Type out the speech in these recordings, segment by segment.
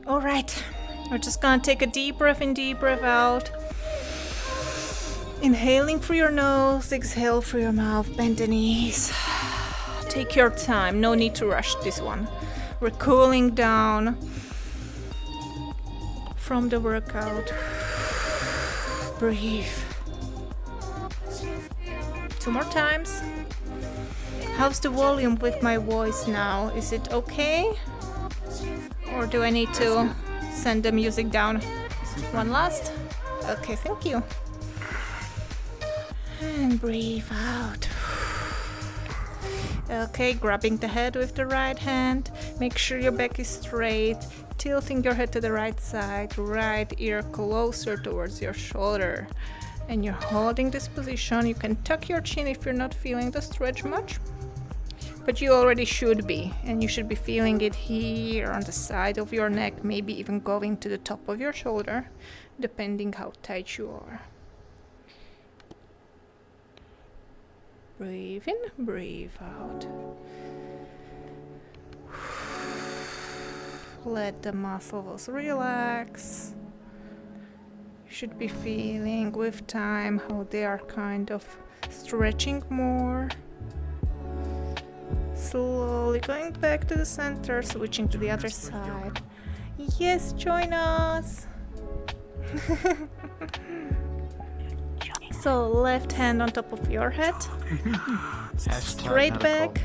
All right, we're just gonna take a deep breath in, deep breath out. Inhaling through your nose, exhale through your mouth, bend the knees. Take your time, no need to rush this one. We're cooling down from the workout. Breathe. 2 more times. How's the volume with my voice now? Is it okay? Or do I need to send the music down? One last. Okay, thank you. And breathe out. Okay, grabbing the head with the right hand. Make sure your back is straight. Tilting your head to the right side. Right ear closer towards your shoulder. And you're holding this position. You can tuck your chin if you're not feeling the stretch much. But you already should be. And you should be feeling it here on the side of your neck. Maybe even going to the top of your shoulder. Depending how tight you are. Breathe in, breathe out. Let the muscles relax. You should be feeling with time how they are kind of stretching more. Slowly going back to the center, switching to the other side. Yes, join us. So left hand on top of your head, straight back,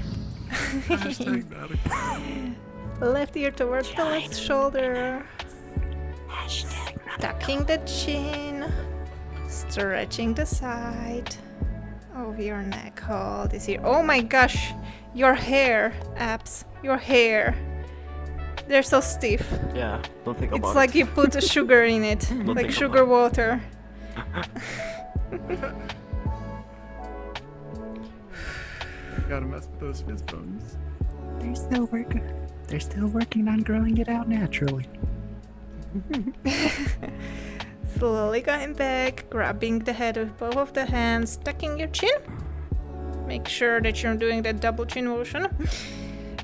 left ear towards the left shoulder, tucking the chin, stretching the side of your neck. Hold this here. Oh my gosh, your hair, abs, your hair. They're so stiff. Yeah, don't think about it. It's like you put a sugar in it, like sugar water. Gotta mess with those fizz bones. They're still working on growing it out naturally. Slowly going back, grabbing the head with both of the hands, tucking your chin. Make sure that you're doing that double chin motion.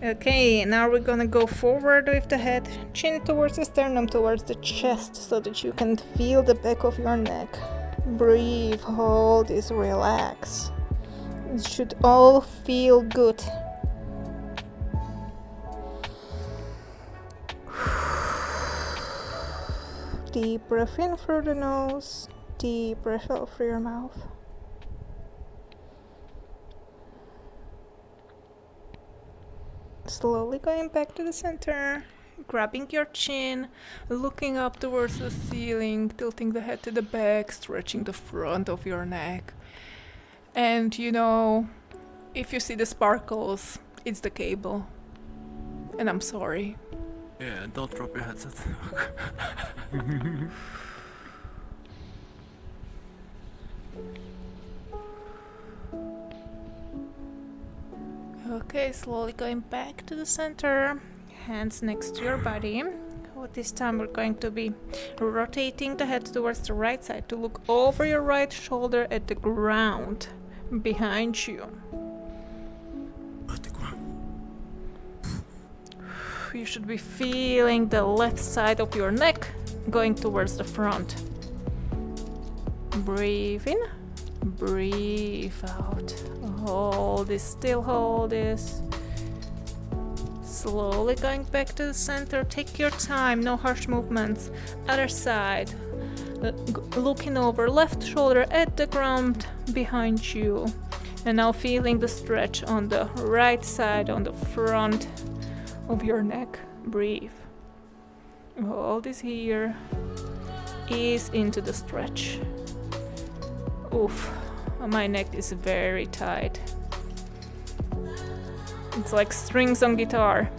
Okay, now we're gonna go forward with the head, chin towards the sternum, towards the chest, so that you can feel the back of your neck. Breathe, hold this, relax. It should all feel good. Deep breath in through the nose, deep breath out through your mouth. Slowly going back to the center, grabbing your chin, looking up towards the ceiling, tilting the head to the back, stretching the front of your neck. And you know, if you see the sparkles, it's the cable. And I'm sorry. Yeah, don't drop your headset. Okay, slowly going back to the center, hands next to your body. This time we're going to be rotating the head towards the right side to look over your right shoulder at the ground behind you. At the ground. You should be feeling the left side of your neck going towards the front. Breathe in, breathe out. Hold this, still hold this. Slowly going back to the center. Take your time, no harsh movements. Other side. Looking over left shoulder at the ground behind you. And now feeling the stretch on the right side, on the front of your neck. Breathe. Hold this here. Ease into the stretch. Oof. My neck is very tight. It's like strings on guitar.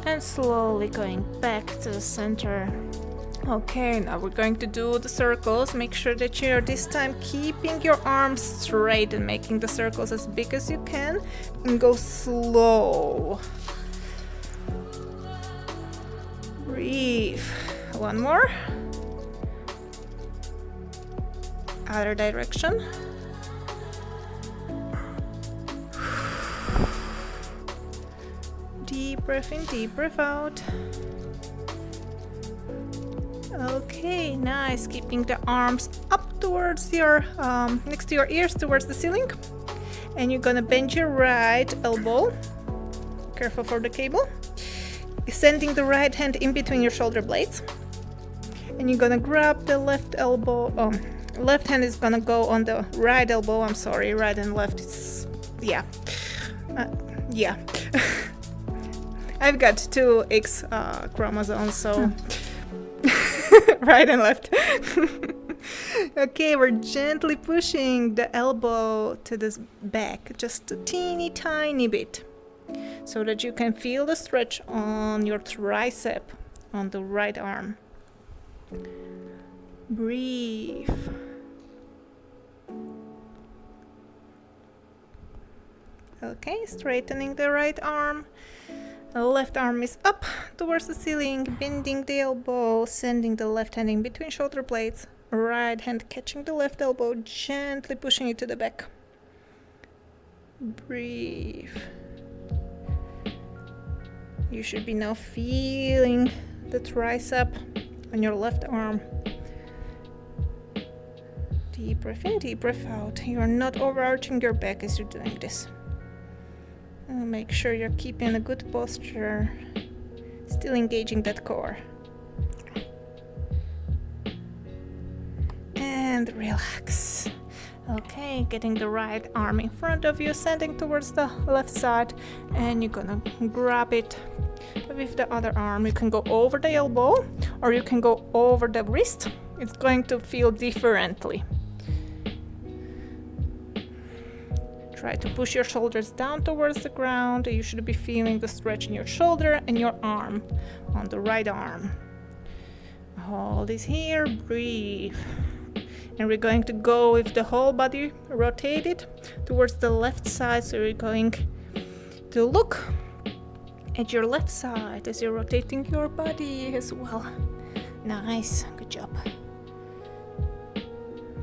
And slowly going back to the center. Okay, now we're going to do the circles. Make sure that you're this time keeping your arms straight and making the circles as big as you can. And go slow. Breathe. One more. Other direction. breath in, deep breath out. Okay, nice. Keeping the arms up towards your, next to your ears, towards the ceiling. And you're gonna bend your right elbow. Careful for the cable. Sending the right hand in between your shoulder blades. And you're gonna grab the left elbow. Left hand is gonna go on the right elbow. I'm sorry, right and left is, yeah. Yeah. I've got two X chromosomes, so right and left. Okay, we're gently pushing the elbow to the back, just a teeny tiny bit, so that you can feel the stretch on your tricep on the right arm. Breathe. Okay, straightening the right arm. The left arm is up towards the ceiling, bending the elbow, sending the left hand in between shoulder blades. Right hand catching the left elbow, gently pushing it to the back. Breathe. You should be now feeling the tricep on your left arm. Deep breath in, deep breath out. You are not overarching your back as you're doing this. Make sure you're keeping a good posture, still engaging that core. And relax. Okay, getting the right arm in front of you, sending towards the left side, and you're gonna grab it with the other arm. You can go over the elbow or you can go over the wrist. It's going to feel differently. Try to push your shoulders down towards the ground. You should be feeling the stretch in your shoulder and your arm on the right arm. Hold this here, breathe. And we're going to go with the whole body rotated towards the left side. So you're going to look at your left side as you're rotating your body as well. Nice, good job.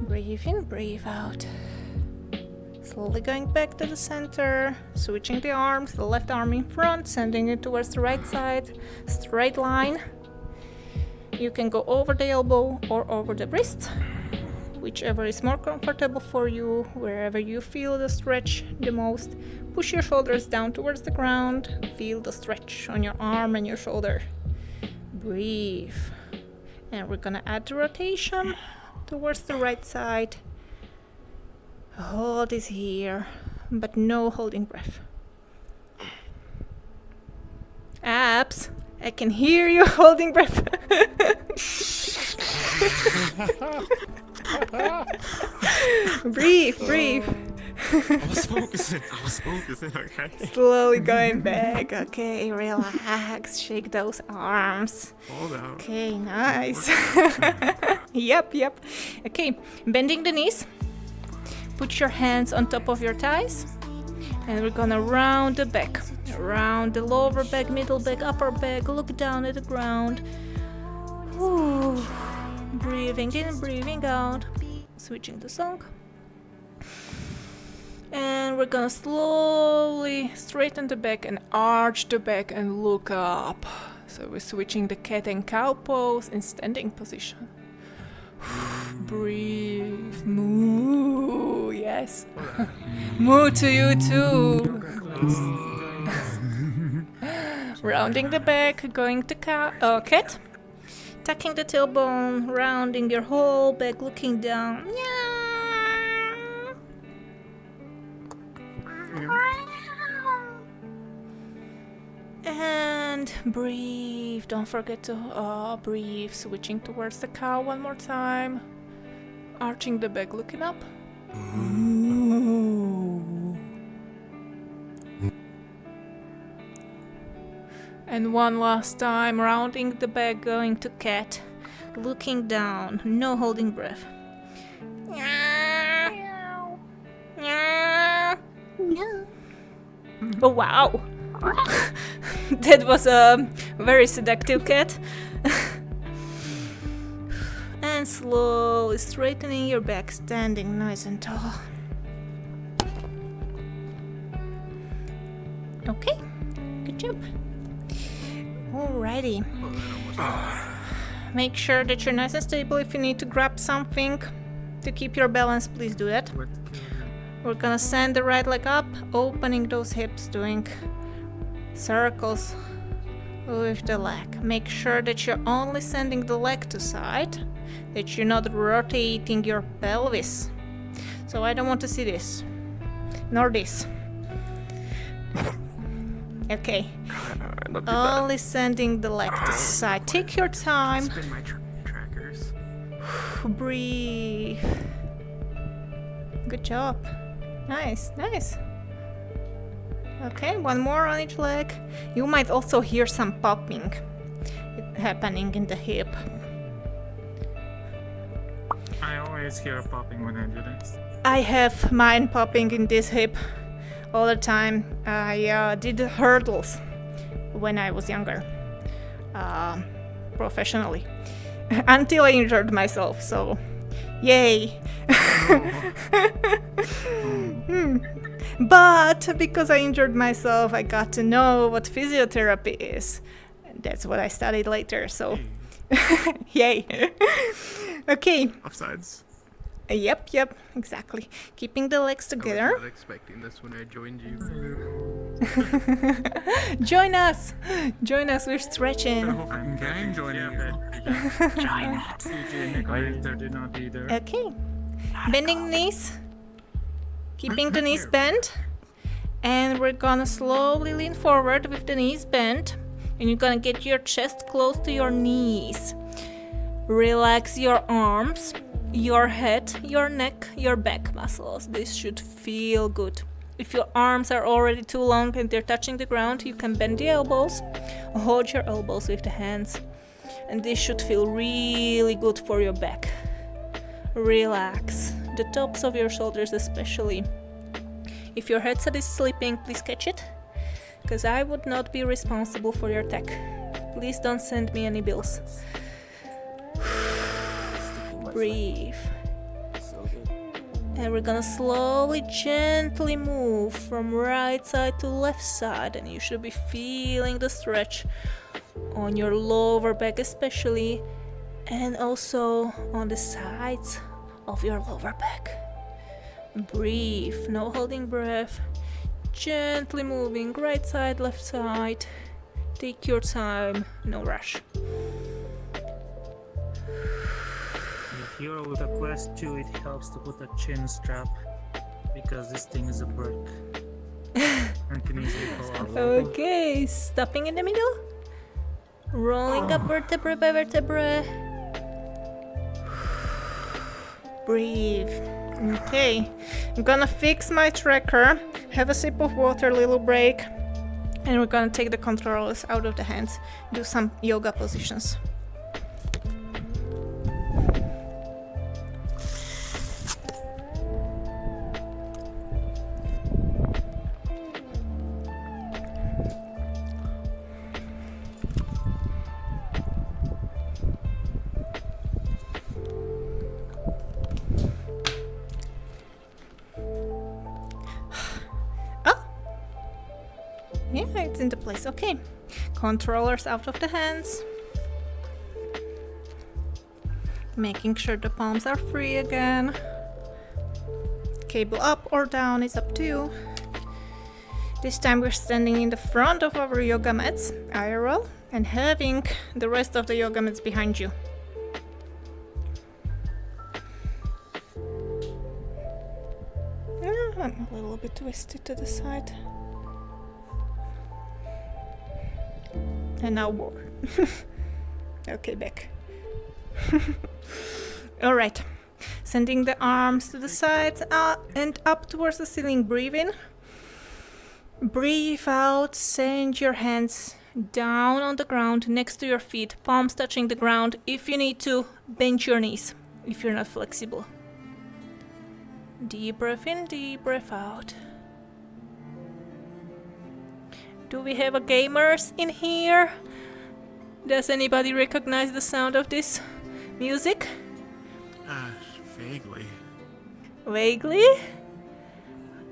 Breathe in, breathe out. Slowly going back to the center, switching the arms, the left arm in front, sending it towards the right side, straight line. You can go over the elbow or over the wrist, whichever is more comfortable for you, wherever you feel the stretch the most. Push your shoulders down towards the ground, feel the stretch on your arm and your shoulder. Breathe. And we're gonna add the rotation towards the right side. Hold this here, but no holding breath. Abs, I can hear you holding breath. Breathe, breathe. I was focusing, okay? Slowly going back. Okay, relax. Shake those arms. Hold on. Okay, nice. Yep. Okay, bending the knees. Put your hands on top of your thighs. And we're gonna round the back. Round the lower back, middle back, upper back. Look down at the ground. Ooh. Breathing in, breathing out. Switching the song. And we're gonna slowly straighten the back and arch the back and look up. So we're switching the cat and cow pose in standing position. Breathe, moo, yes. Moo to you too. Rounding the back, going to cat. Tucking the tailbone, rounding your whole back, looking down. And breathe. Don't forget to breathe. Switching towards the cow one more time. Arching the back, looking up. And one last time, rounding the back, going to cat. Looking down, no holding breath. Oh wow! That was a very seductive cat. And slowly straightening your back, standing nice and tall. Okay, good job. Alrighty. Make sure that you're nice and stable. If you need to grab something to keep your balance, please do that. We're gonna send the right leg up, opening those hips, doing circles with the leg. Make sure that you're only sending the leg to side, that you're not rotating your pelvis. So I don't want to see this, nor this. Okay, only sending the leg to side. Take your time. Spin my trackers. Breathe. Good job. Nice, nice. Okay, one more on each leg. You might also hear some popping happening in the hip. I always hear popping when I do this. I have mine popping in this hip all the time. I did hurdles when I was younger, professionally, until I injured myself, so yay. But because I injured myself, I got to know what physiotherapy is. That's what I studied later, so yay. Okay. Offsides. Yep, exactly. Keeping the legs I was together. not expecting this when I joined you. Join us, we're stretching. I'm gang joining you. Join us. CJ Nick did not either. Okay, bending knees, keeping the knees bent, and we're gonna slowly lean forward with the knees bent, and you're gonna get your chest close to your knees. Relax your arms, your head, your neck, your back muscles. This should feel good. If your arms are already too long and they're touching the ground, you can bend the elbows, hold your elbows with the hands, and this should feel really good for your back. Relax the tops of your shoulders especially. If your headset is sleeping, please catch it, because I would not be responsible for your tech. Please don't send me any bills. Breathe. And we're gonna slowly, gently move from right side to left side, and you should be feeling the stretch on your lower back especially, and also on the sides of your lower back. Breathe, no holding breath. Gently moving right side, left side. Take your time, no rush. If you're with a Quest 2, it helps to put a chin strap because this thing is a brick and can easily fall off. Okay, stopping in the middle. Rolling up vertebra by vertebra. Breathe. Okay, I'm gonna fix my tracker. Have a sip of water, little break. And we're gonna take the controllers out of the hands. Do some yoga positions. Yeah, it's into place. Okay. Controllers out of the hands. Making sure the palms are free again. Cable up or down is up to you. This time we're standing in the front of our yoga mats, IRL, and having the rest of the yoga mats behind you. I'm a little bit twisted to the side. And now more. Okay, back. Alright. Sending the arms to the sides and up towards the ceiling. Breathe in. Breathe out. Send your hands down on the ground next to your feet. Palms touching the ground. If you need to, bend your knees if you're not flexible. Deep breath in, deep breath out. Do we have a gamers in here? Does anybody recognize the sound of this music? Vaguely. Vaguely?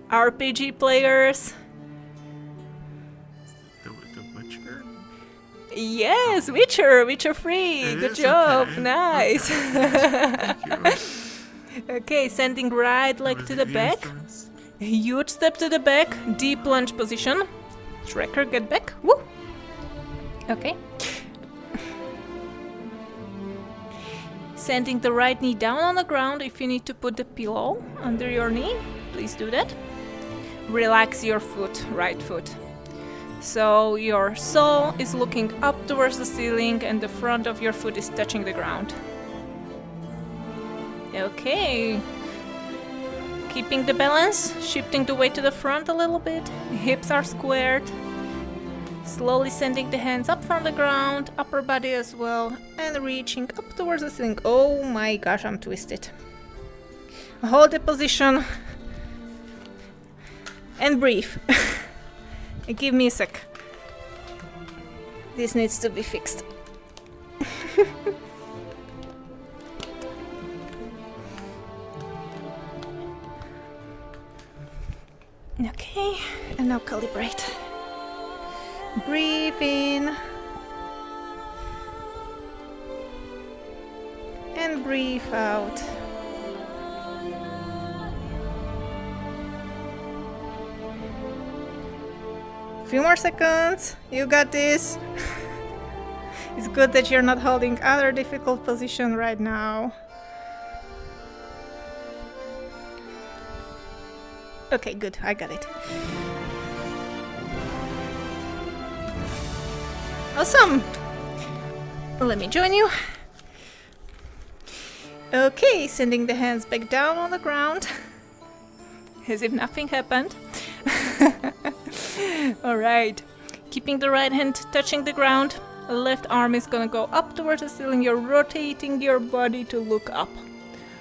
RPG players? The Witcher? Yes, Witcher free. It Good is job. okay. Nice. Thank you. Okay, sending right leg Was to it the back. instruments? Huge step to the back. Deep lunge position. Tracker, get back. Woo. Okay. Sending the right knee down on the ground. If you need to put the pillow under your knee, please do that. Relax your foot, right foot. So your sole is looking up towards the ceiling and the front of your foot is touching the ground. Okay. Keeping the balance, shifting the weight to the front a little bit. Hips are squared. Slowly sending the hands up from the ground, upper body as well, and reaching up towards the ceiling. Oh my gosh, I'm twisted. Hold the position and breathe. Give me a sec. This needs to be fixed. Okay, and now calibrate. Breathe in and breathe out. Few more seconds. You got this. It's good that you're not holding other difficult position right now. Okay, good. I got it. Awesome. Let me join you. Okay, sending the hands back down on the ground. As if nothing happened. Alright. Keeping the right hand touching the ground. Left arm is gonna go up towards the ceiling. You're rotating your body to look up.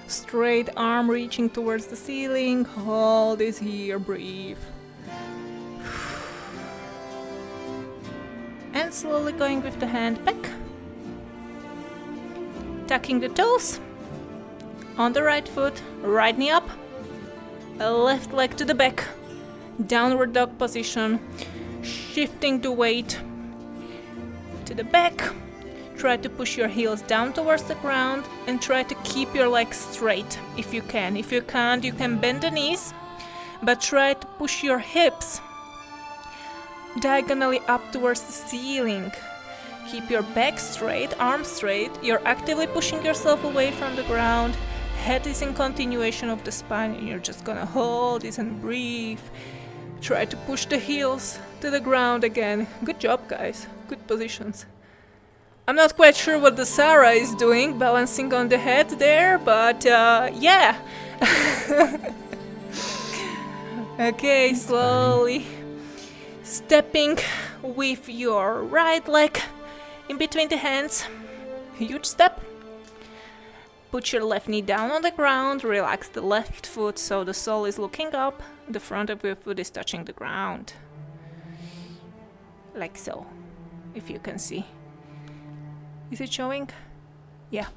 Straight arm reaching towards the ceiling. Hold this here. Breathe. And slowly going with the hand back. Tucking the toes. On the right foot. Right knee up. Left leg to the back. Downward dog position. Shifting the weight to the back. Try to push your heels down towards the ground and try to keep your legs straight if you can. If you can't, you can bend the knees, but try to push your hips diagonally up towards the ceiling. Keep your back straight, arms straight. You're actively pushing yourself away from the ground. Head is in continuation of the spine and you're just gonna hold this and breathe. Try to push the heels to the ground again. Good job, guys. Good positions. I'm not quite sure what the Sarah is doing, balancing on the head there, but yeah. Okay, slowly stepping with your right leg in between the hands. Huge step. Put your left knee down on the ground, relax the left foot so the sole is looking up, the front of your foot is touching the ground. Like so, if you can see. Is it showing? Yeah.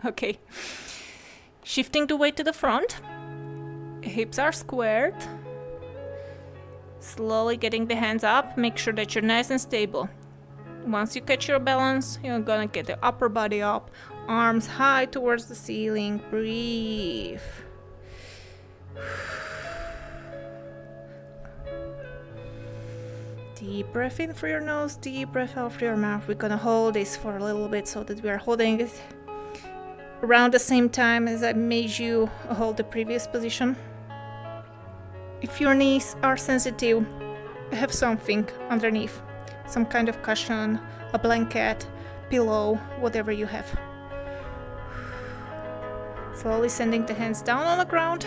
Okay. Shifting the weight to the front. Hips are squared. Slowly getting the hands up. Make sure that you're nice and stable. Once you catch your balance, you're gonna get the upper body up. Arms high towards the ceiling. Breathe. Deep breath in through your nose, deep breath out through your mouth. We're gonna hold this for a little bit so that we are holding it around the same time as I made you hold the previous position. If your knees are sensitive, have something underneath. Some kind of cushion, a blanket, pillow, whatever you have. Slowly sending the hands down on the ground.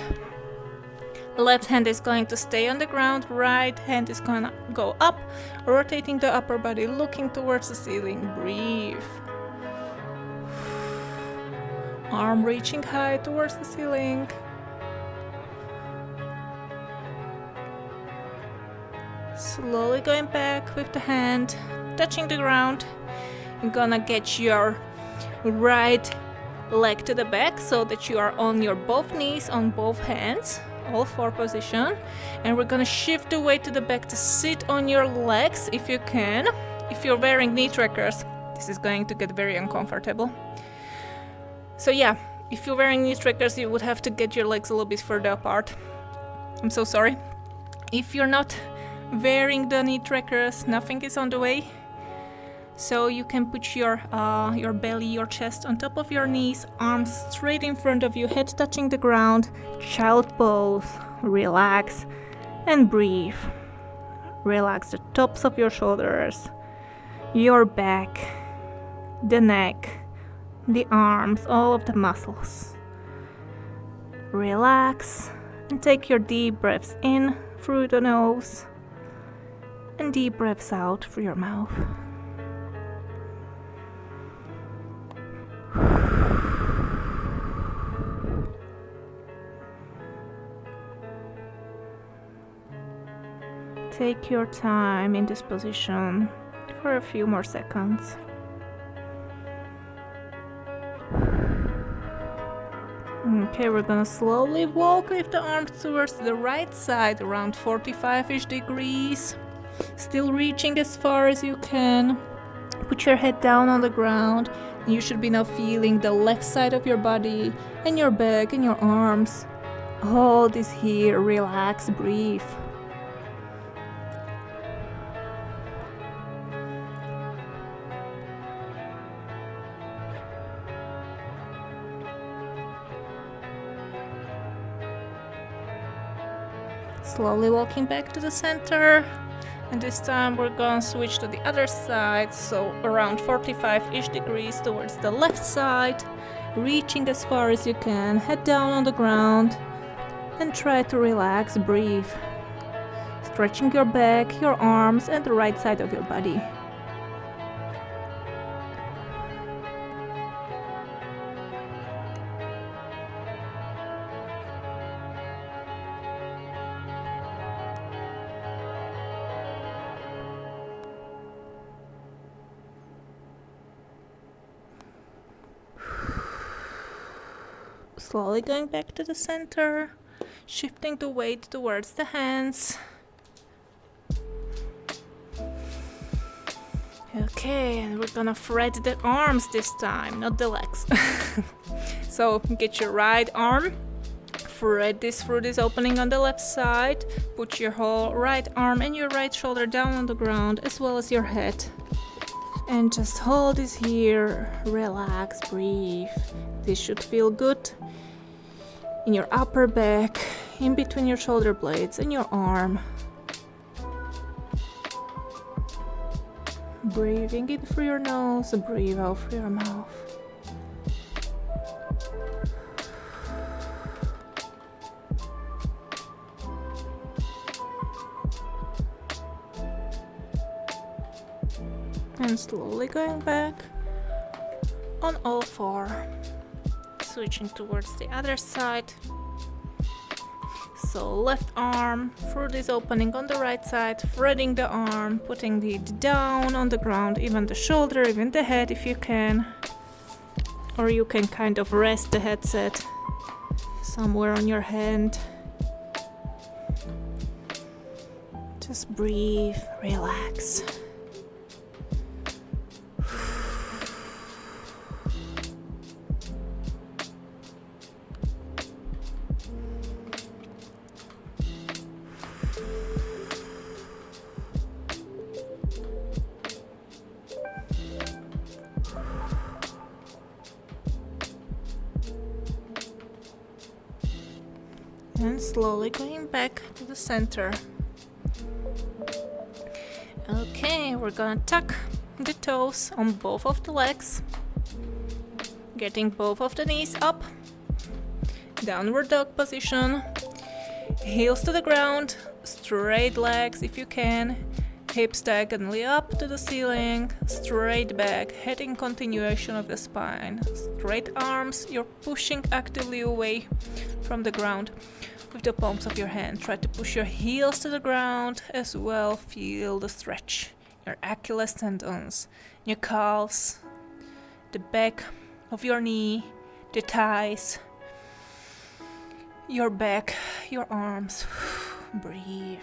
Left hand is going to stay on the ground, right hand is gonna go up, rotating the upper body, looking towards the ceiling. Breathe. Arm reaching high towards the ceiling. Slowly going back with the hand, touching the ground. You're gonna get your right leg to the back so that you are on your both knees, on both hands. All four position, and we're gonna shift the weight to the back to sit on your legs if you can. if you're wearing knee trackers, this is going to get very uncomfortable. So yeah, if you're wearing knee trackers, you would have to get your legs a little bit further apart. I'm so sorry. If you're not wearing the knee trackers, nothing is on the way. So you can put your belly, your chest on top of your knees, arms straight in front of you, head touching the ground, child pose, relax and breathe. Relax the tops of your shoulders, your back, the neck, the arms, all of the muscles. Relax and take your deep breaths in through the nose and deep breaths out through your mouth. Take your time in this position for a few more seconds. Okay, we're gonna slowly walk with the arms towards the right side, around 45-ish degrees. Still reaching as far as you can. Put your head down on the ground. You should be now feeling the left side of your body and your back and your arms. Hold this here, relax, breathe. Slowly walking back to the center, and this time we're gonna switch to the other side, so around 45-ish degrees towards the left side, reaching as far as you can, head down on the ground and try to relax, breathe, stretching your back, your arms and the right side of your body. Slowly going back to the center, shifting the weight towards the hands. Okay, and we're gonna thread the arms this time, not the legs. So get your right arm, thread this through this opening on the left side, put your whole right arm and your right shoulder down on the ground as well as your head. And just hold this here, relax, breathe. This should feel good in your upper back, in between your shoulder blades and your arm. Breathing in through your nose, breathe out through your mouth. And slowly going back on all four. Switching towards the other side. So left arm through this opening on the right side, threading the arm, putting it down on the ground, even the shoulder, even the head if you can. Or you can kind of rest the headset somewhere on your hand. Just breathe, relax. And slowly going back to the center. Okay, we're gonna tuck the toes on both of the legs, getting both of the knees up, downward dog position, heels to the ground, straight legs if you can, hips diagonally up to the ceiling, straight back, head in continuation of the spine, straight arms, you're pushing actively away from the ground. With the palms of your hand, try to push your heels to the ground as well. Feel the stretch. Your Achilles tendons, your calves, the back of your knee, the thighs, your back, your arms. Breathe.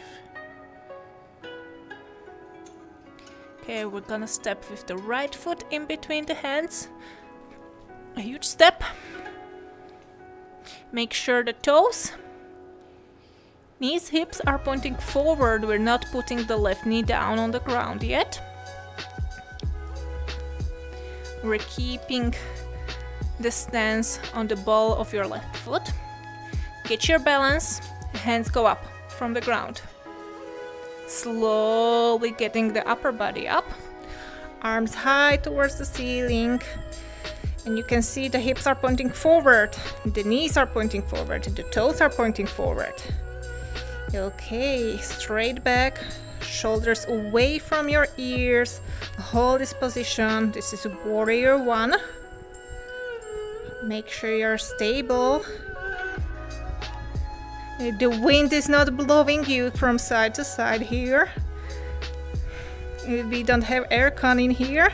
Okay, we're gonna step with the right foot in between the hands. A huge step. Make sure the toes, knees, hips are pointing forward. We're not putting the left knee down on the ground yet. We're keeping the stance on the ball of your left foot. Get your balance, hands go up from the ground. Slowly getting the upper body up, arms high towards the ceiling. And you can see the hips are pointing forward, the knees are pointing forward, the toes are pointing forward. Okay, straight back, shoulders away from your ears. Hold this position. This is warrior one. Make sure you're stable. The wind is not blowing you from side to side here. We don't have aircon in here.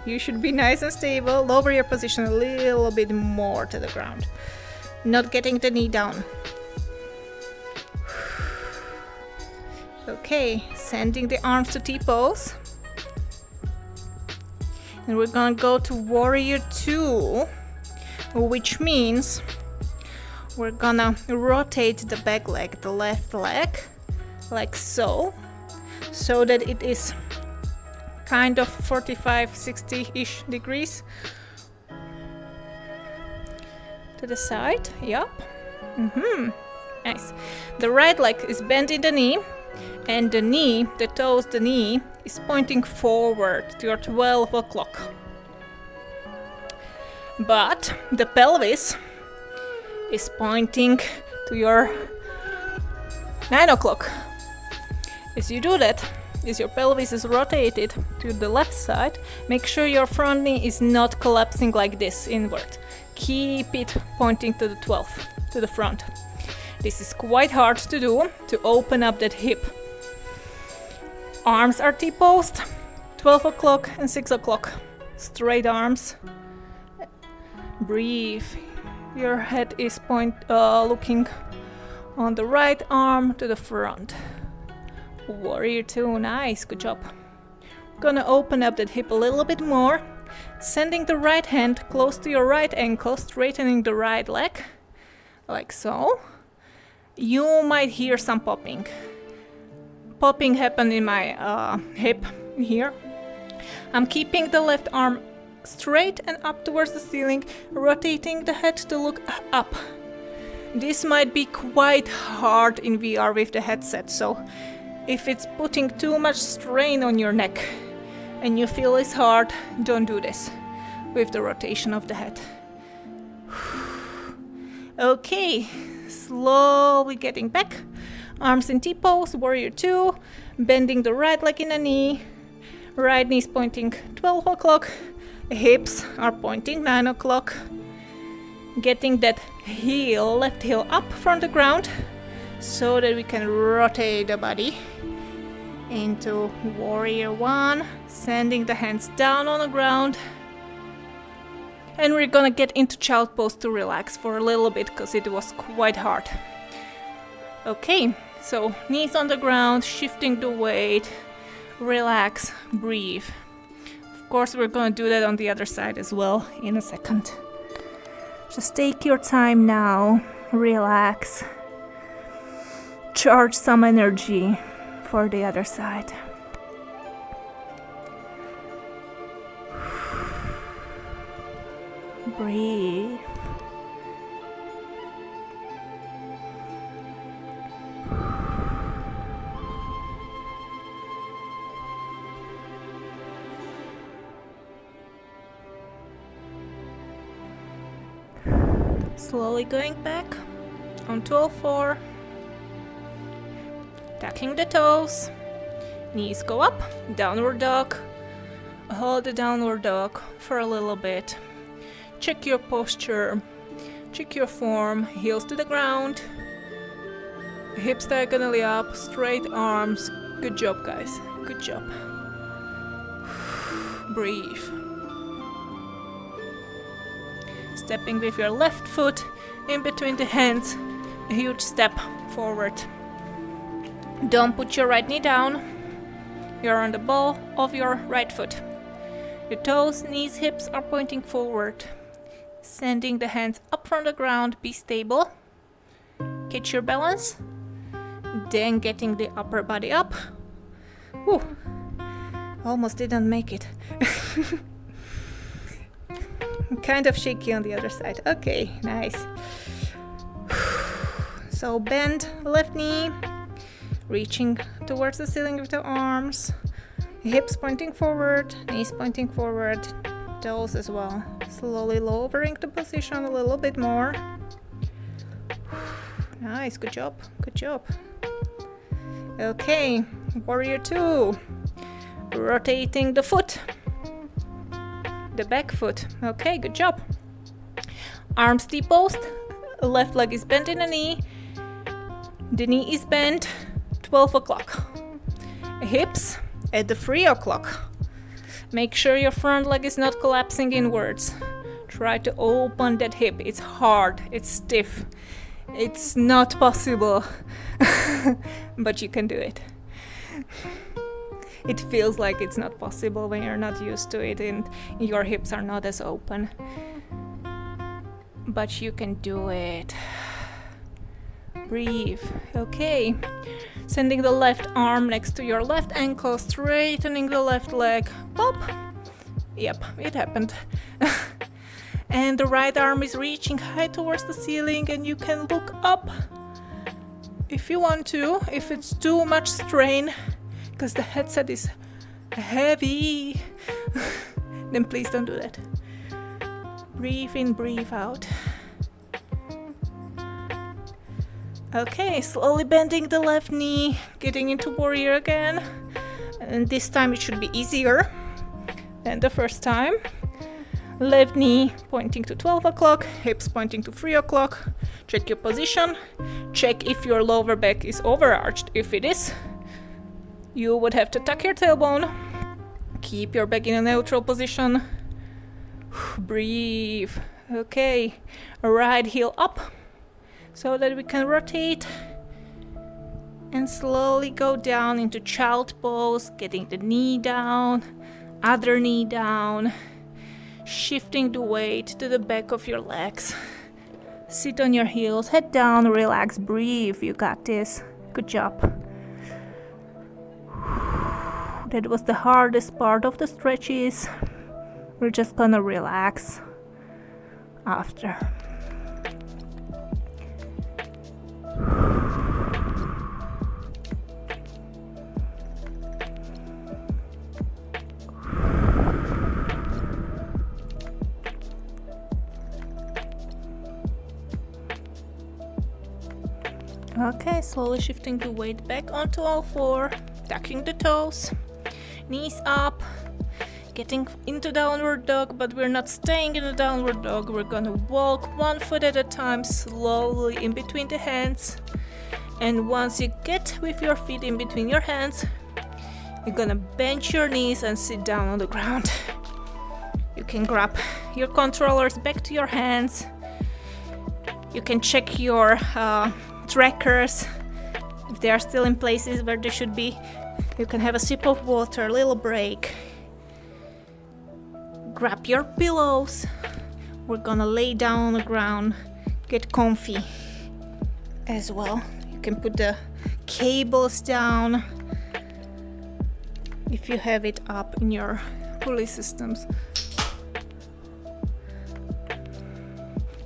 You should be nice and stable. Lower your position a little bit more to the ground. Not getting the knee down. Okay, sending the arms to T-pose. And we're gonna go to warrior 2, which means we're gonna rotate the back leg, the left leg, like so that it is kind of 45-60-ish degrees to the side. Yup. Nice. The right leg is bent in the knee, and the knee, the toes, the knee is pointing forward to your 12 o'clock. But the pelvis is pointing to your 9 o'clock. As you do that, as your pelvis is rotated to the left side, make sure your front knee is not collapsing like this inward. Keep it pointing to the 12, to the front. This is quite hard to do, to open up that hip. Arms are T-posed, 12 o'clock and 6 o'clock. Straight arms. Breathe. Your head is looking on the right arm to the front. Warrior 2, nice, good job. Gonna open up that hip a little bit more, sending the right hand close to your right ankle, straightening the right leg, like so. You might hear some popping. Popping happened in my hip here. I'm keeping the left arm straight and up towards the ceiling, rotating the head to look up. This might be quite hard in VR with the headset, so if it's putting too much strain on your neck and you feel it's hard, don't do this with the rotation of the head. Okay, slowly getting back. Arms in T-pose, warrior 2, bending the right leg in a knee. Right knee's pointing 12 o'clock. Hips are pointing 9 o'clock. Getting that heel, left heel up from the ground so that we can rotate the body into warrior 1, sending the hands down on the ground. And we're gonna get into child pose to relax for a little bit because it was quite hard. Okay, so knees on the ground, shifting the weight, relax, breathe. Of course, we're gonna do that on the other side as well in a second. Just take your time now, relax, charge some energy for the other side. Breathe. Slowly going back onto all four, tucking the toes, knees go up, downward dog. Hold the downward dog for a little bit. Check your posture, check your form, heels to the ground, hips diagonally up, straight arms. Good job, guys, good job. Breathe. Stepping with your left foot in between the hands, a huge step forward. Don't put your right knee down. You're on the ball of your right foot. Your toes, knees, hips are pointing forward. Sending the hands up from the ground, be stable. Catch your balance. Then getting the upper body up. Whew. Almost didn't make it. Kind of shaky on the other side. Okay, nice. So bend left knee, reaching towards the ceiling with the arms, hips pointing forward, knees pointing forward, toes as well. Slowly lowering the position a little bit more. Nice, good job, good job. Okay, warrior 2. Rotating the foot, the back foot. Okay, good job. Arms T-post, left leg is bent in the knee is bent, 12 o'clock. Hips at the 3 o'clock. Make sure your front leg is not collapsing inwards. Try to open that hip. It's hard, it's stiff, it's not possible, but you can do it. It feels like it's not possible when you're not used to it and your hips are not as open. But you can do it. Breathe. Okay. Sending the left arm next to your left ankle, straightening the left leg. Pop. Yep, it happened. And the right arm is reaching high towards the ceiling and you can look up if you want to, if it's too much strain, because the headset is heavy, then please don't do that. Breathe in, breathe out. Okay, slowly bending the left knee, getting into warrior again. And this time it should be easier than the first time. Left knee pointing to 12 o'clock, hips pointing to 3 o'clock. Check your position. Check if your lower back is overarched. If it is, you would have to tuck your tailbone. Keep your back in a neutral position. Breathe. Okay, right heel up so that we can rotate and slowly go down into child pose, getting the knee down, other knee down, shifting the weight to the back of your legs. Sit on your heels, head down, relax, breathe. You got this. Good job. That was the hardest part of the stretches. We're just gonna relax after. Okay, slowly shifting the weight back onto all four, tucking the toes, knees up, getting into downward dog, but we're not staying in the downward dog. We're gonna walk one foot at a time, slowly in between the hands. And once you get with your feet in between your hands, you're gonna bend your knees and sit down on the ground. You can grab your controllers back to your hands. You can check your trackers if they are still in places where they should be. You can have a sip of water, a little break. Grab your pillows. We're gonna lay down on the ground, get comfy as well. You can put the cables down if you have it up in your pulley systems.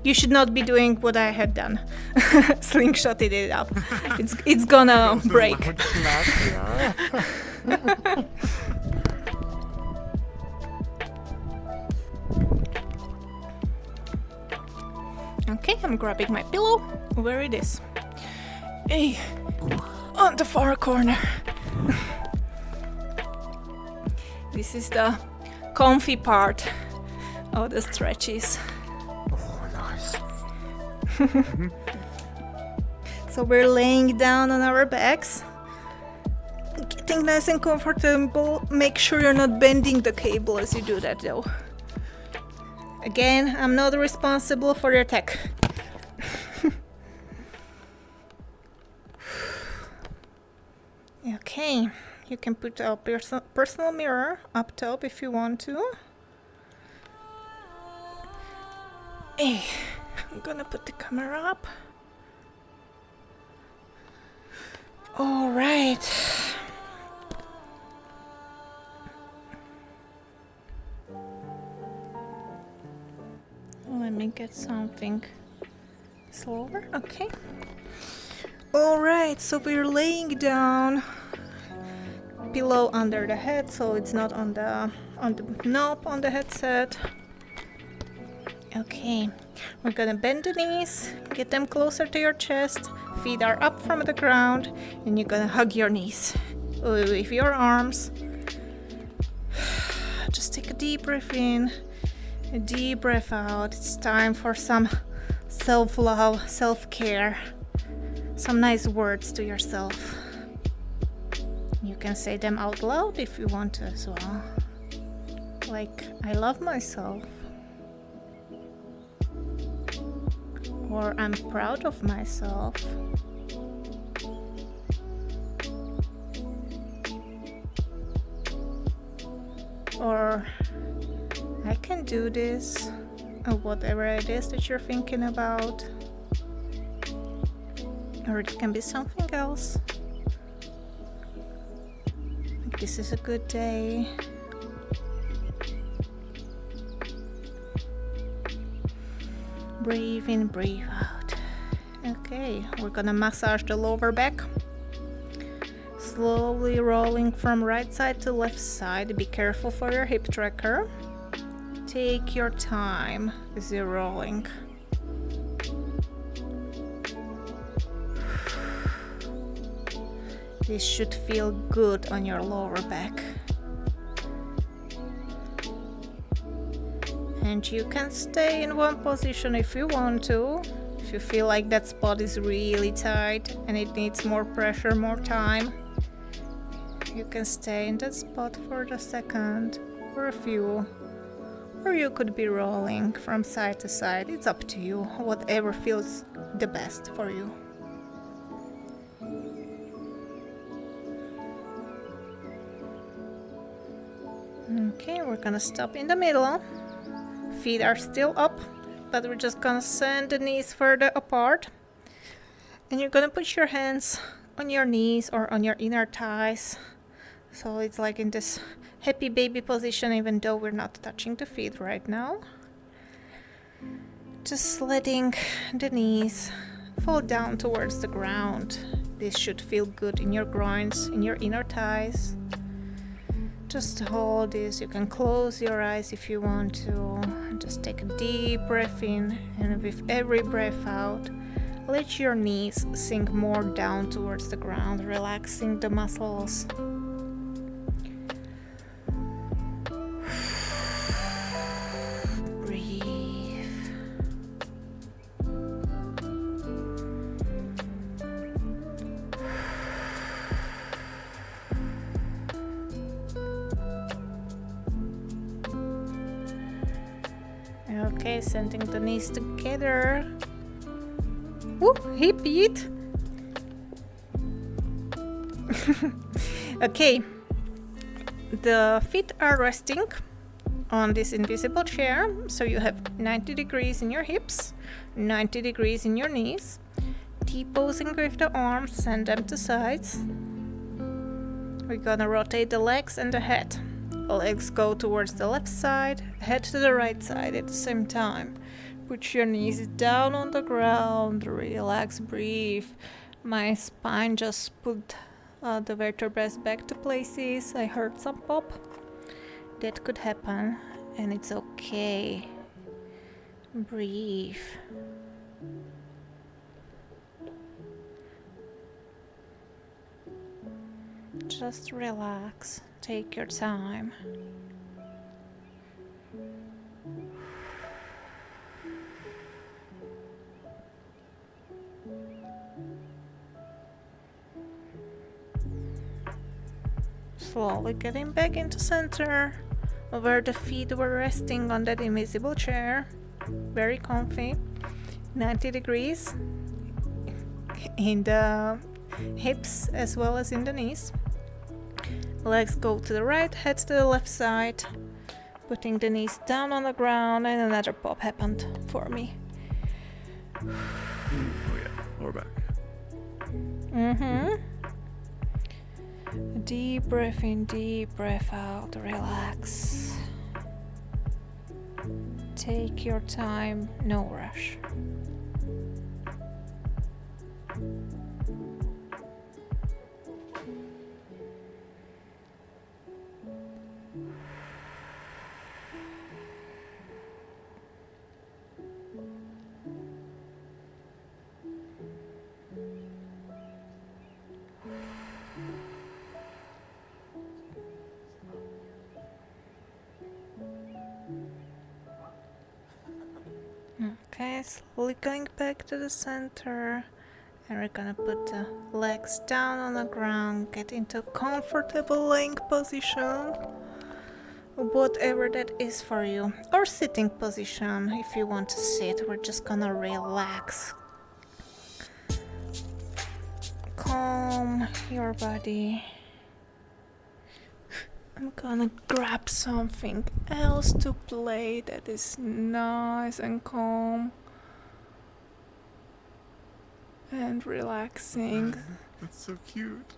You should not be doing what I had done. Slingshotted it up. It's gonna break. Okay, I'm grabbing my pillow. Where it is? Hey, on the far corner. This is the comfy part of the stretches. So we're laying down on our backs, getting nice and comfortable. Make sure you're not bending the cable as you do that though. Again, I'm not responsible for your tech. Okay, You can put a personal mirror up top if you want to. Hey, I'm gonna put the camera up. All right. Let me get something slower. Okay. All right, so we're laying down, pillow under the head, so it's not on the knob on the headset. Okay, we're gonna bend the knees, get them closer to your chest, feet are up from the ground, and you're gonna hug your knees with your arms. Just take a deep breath in, a deep breath out. It's time for some self-love, self-care, some nice words to yourself. You can say them out loud if you want to as well. Like, I love myself. Or I'm proud of myself. Or I can do this, or whatever it is that you're thinking about. Or it can be something else. Like, this is a good day. Breathe in, breathe out. Okay, we're gonna massage the lower back. Slowly rolling from right side to left side. Be careful for your hip tracker. Take your time as you're rolling. This should feel good on your lower back. And you can stay in one position if you want to. If you feel like that spot is really tight and it needs more pressure, more time, you can stay in that spot for a second or a few. Or you could be rolling from side to side. It's up to you, whatever feels the best for you. Okay, we're gonna stop in the middle. Feet are still up, but we're just gonna send the knees further apart. And you're gonna put your hands on your knees or on your inner thighs. So it's like in this happy baby position, even though we're not touching the feet right now. Just letting the knees fall down towards the ground. This should feel good in your groins, in your inner thighs. Just hold this. You can close your eyes if you want to. Just take a deep breath in, and with every breath out, let your knees sink more down towards the ground, relaxing the muscles. Breathe. Okay, sending the knees together. Woo, hip beat. Okay, the feet are resting on this invisible chair, so you have 90 degrees in your hips, 90 degrees in your knees. T-posing with the arms, send them to sides. We're gonna rotate the legs and the head. Legs go towards the left side, head to the right side at the same time. Put your knees down on the ground, relax, breathe. My spine just put the vertebrae back to places. I heard some pop. That could happen, and it's okay. Breathe. Just relax. Take your time. Slowly getting back into center, where the feet were resting on that invisible chair. Very comfy. 90 degrees in the hips as well as in the knees. Legs go to the right, head to the left side. Putting the knees down on the ground, and another pop happened for me. Oh yeah, lower back. Deep breath in, deep breath out, relax. Take your time, no rush. Okay, slowly going back to the center, and we're gonna put the legs down on the ground, get into a comfortable laying position, whatever that is for you, or sitting position if you want to sit. We're just gonna relax, calm your body. I'm gonna grab something else to play that is nice and calm and relaxing That's so cute.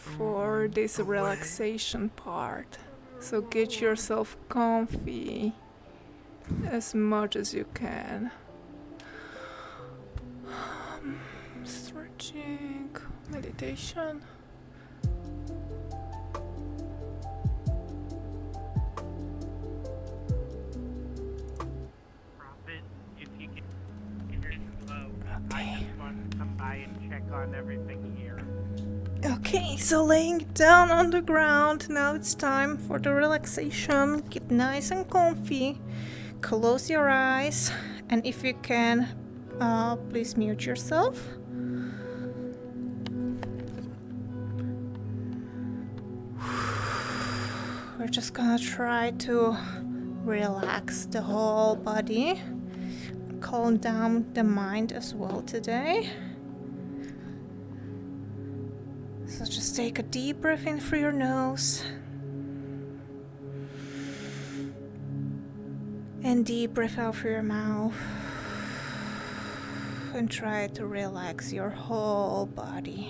for this relaxation part. So get yourself comfy as much as you can. Stretching, meditation. If you can hear it slow, I just want to come by and check on everything here. Okay, so laying down on the ground, now it's time for the relaxation. Get nice and comfy. Close your eyes, and if you can, please mute yourself. We're just gonna try to relax the whole body. Calm down the mind as well today. So just take a deep breath in through your nose. And deep breath out through your mouth. And try to relax your whole body.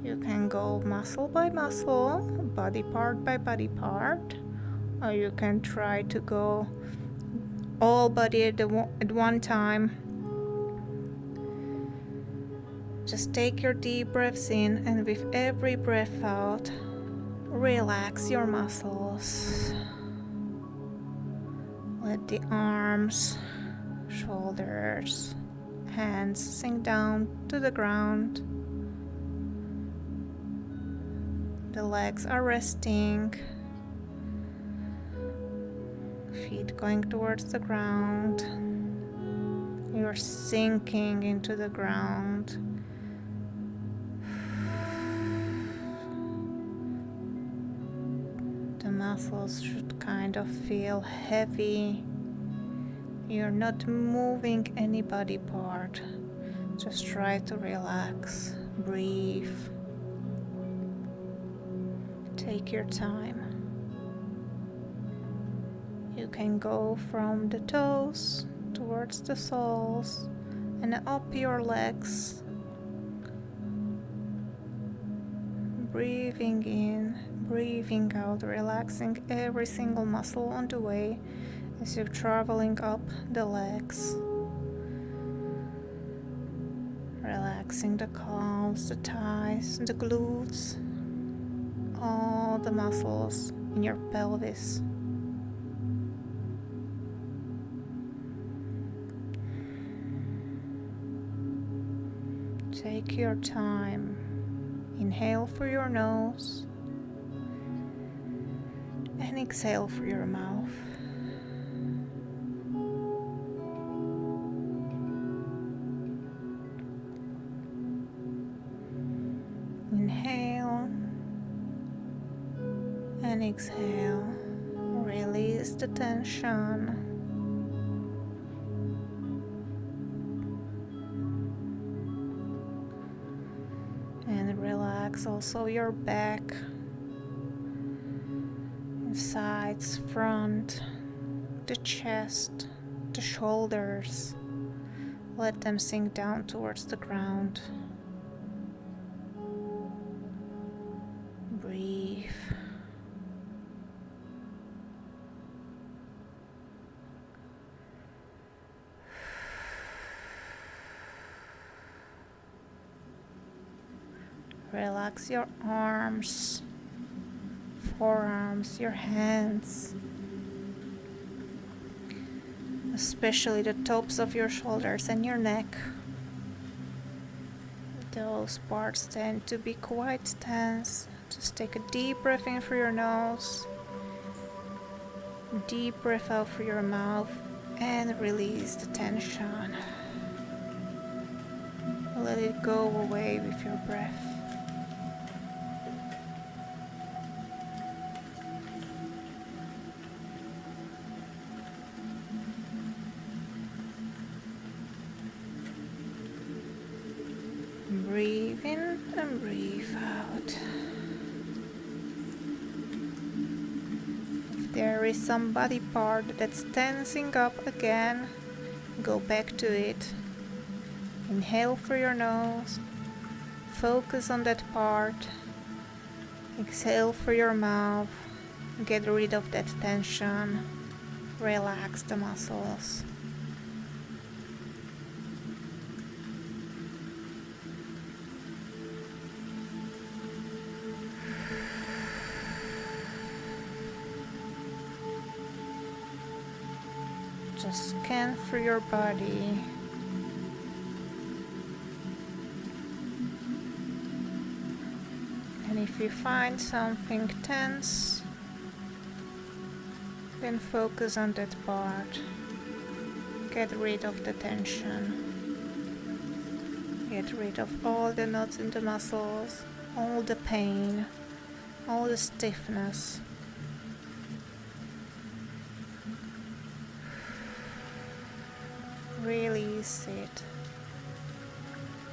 You can go muscle by muscle, body part by body part, or you can try to go all body at one time. Just take your deep breaths in, and with every breath out, relax your muscles. Let the arms, shoulders, hands sink down to the ground. The legs are resting. Feet going towards the ground. You're sinking into the ground. The muscles should kind of feel heavy. You're not moving any body part. Just try to relax. Breathe. Take your time. You can go from the toes towards the soles and up your legs. Breathing in, breathing out, relaxing every single muscle on the way as you're traveling up the legs. Relaxing the calves, the thighs, the glutes, all the muscles in your pelvis. Take your time. Inhale through your nose and exhale through your mouth. Inhale and exhale. Release the tension. And relax also your back, sides, front, the chest, the shoulders. Let them sink down towards the ground. Breathe. Relax your arms, forearms, your hands, especially the tops of your shoulders and your neck. Those parts tend to be quite tense. Just take a deep breath in through your nose, deep breath out through your mouth, and release the tension. Let it go away with your breath. Breathe in and breathe out. If there is some body part that's tensing up again, go back to it. Inhale through your nose, focus on that part. Exhale through your mouth, get rid of that tension, relax the muscles. Just scan through your body. And if you find something tense, then focus on that part. Get rid of the tension. Get rid of all the knots in the muscles, all the pain, all the stiffness. Release it.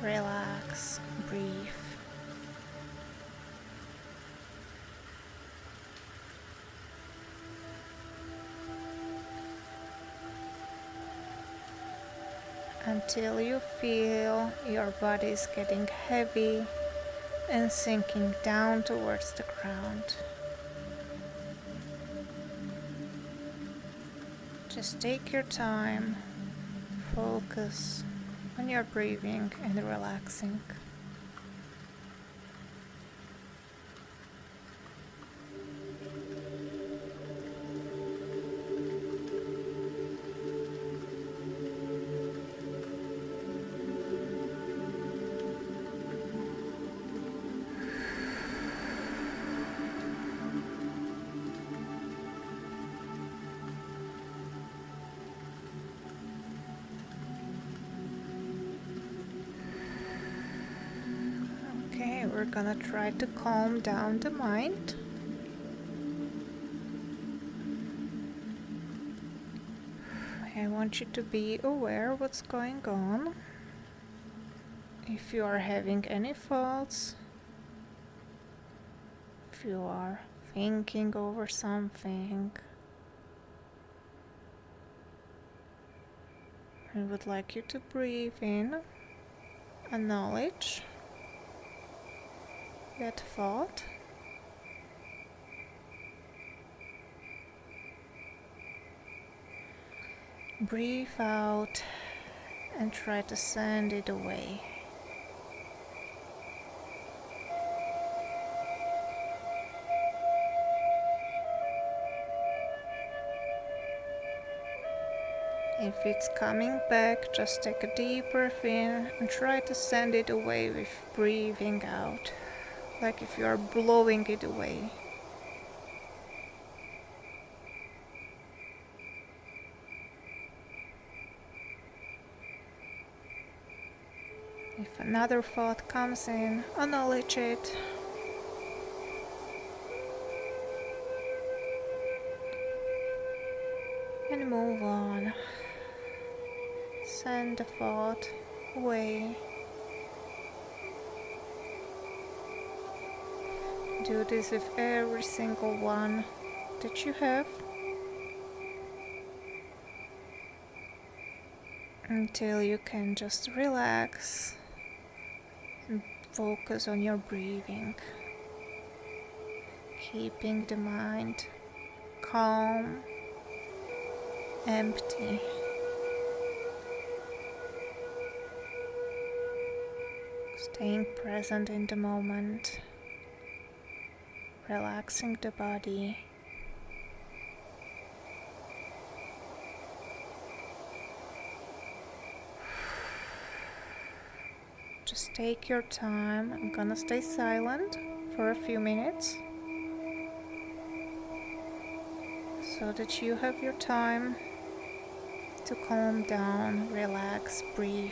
Relax. Breathe. Until you feel your body is getting heavy and sinking down towards the ground. Just take your time. Focus on your breathing and relaxing. We're gonna try to calm down the mind. I want you to be aware what's going on. If you are having any thoughts, if you are thinking over something, I would like you to breathe in, acknowledge that thought, breathe out and try to send it away. If it's coming back, just take a deep breath in and try to send it away with breathing out. Like if you are blowing it away. If another thought comes in, acknowledge it. And move on. Send the thought away. Do this with every single one that you have until you can just relax and focus on your breathing, keeping the mind calm, empty. Staying present in the moment, relaxing the body. Just take your time. I'm gonna stay silent for a few minutes so that you have your time to calm down, relax, breathe.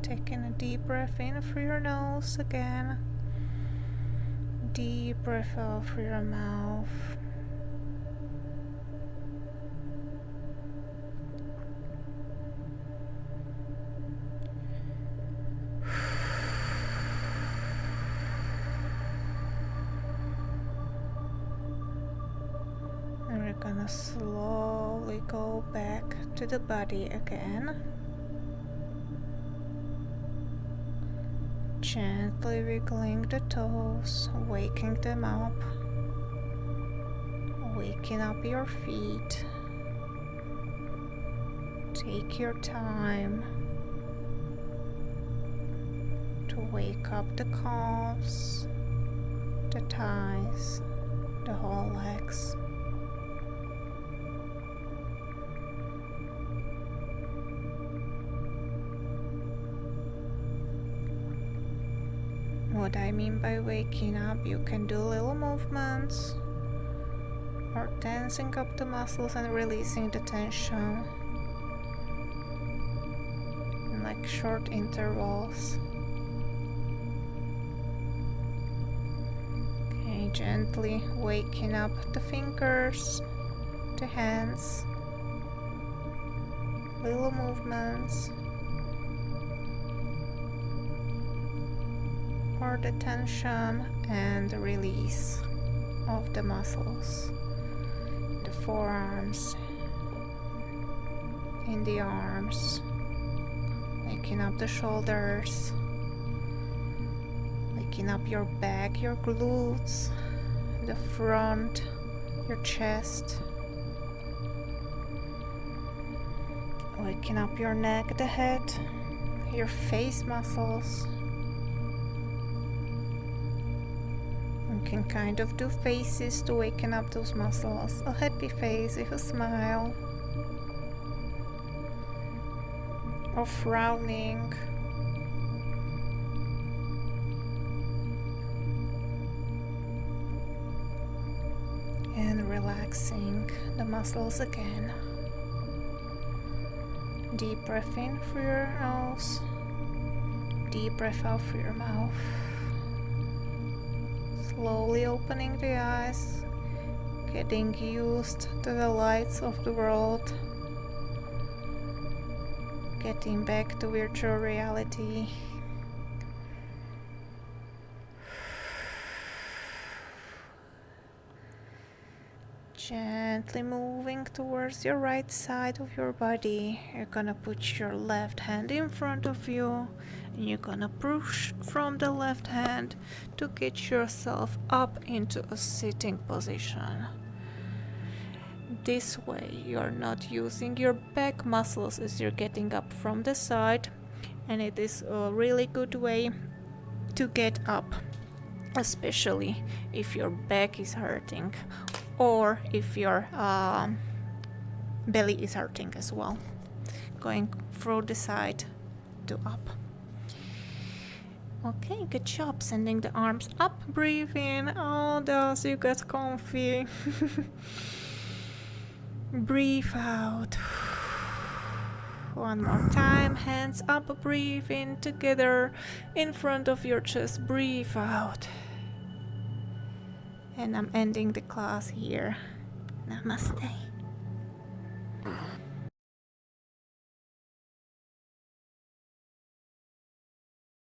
Taking a deep breath in through your nose again. Deep breath out through your mouth. And we're gonna slowly go back to the body again. Gently wiggling the toes, waking them up, waking up your feet. Take your time to wake up the calves, the thighs, the whole legs. What I mean by waking up, you can do little movements or tensing up the muscles and releasing the tension in like short intervals. Okay, gently waking up the fingers, the hands, little movements. Or the tension and the release of the muscles, the forearms, in the arms, waking up the shoulders Waking up your back, your glutes, the front, your chest. Waking up your neck, the head, your face muscles. You can kind of do faces to waken up those muscles. A happy face with a smile. Or frowning. And relaxing the muscles again. Deep breath in through your nose. Deep breath out through your mouth. Slowly opening the eyes. Getting used to the lights of the world. Getting back to virtual reality. Gently moving towards your right side of your body. You're gonna put your left hand in front of you and you're gonna push from the left hand to get yourself up into a sitting position. This way you're not using your back muscles as you're getting up from the side, and it is a really good way to get up, especially if your back is hurting or if your belly is hurting as well. Going through the side to up. Okay, good job. Sending the arms up, breathe in. Oh, those you got comfy. Breathe out. One more time. Hands up, breathe in together in front of your chest. Breathe out. And I'm ending the class here. Namaste.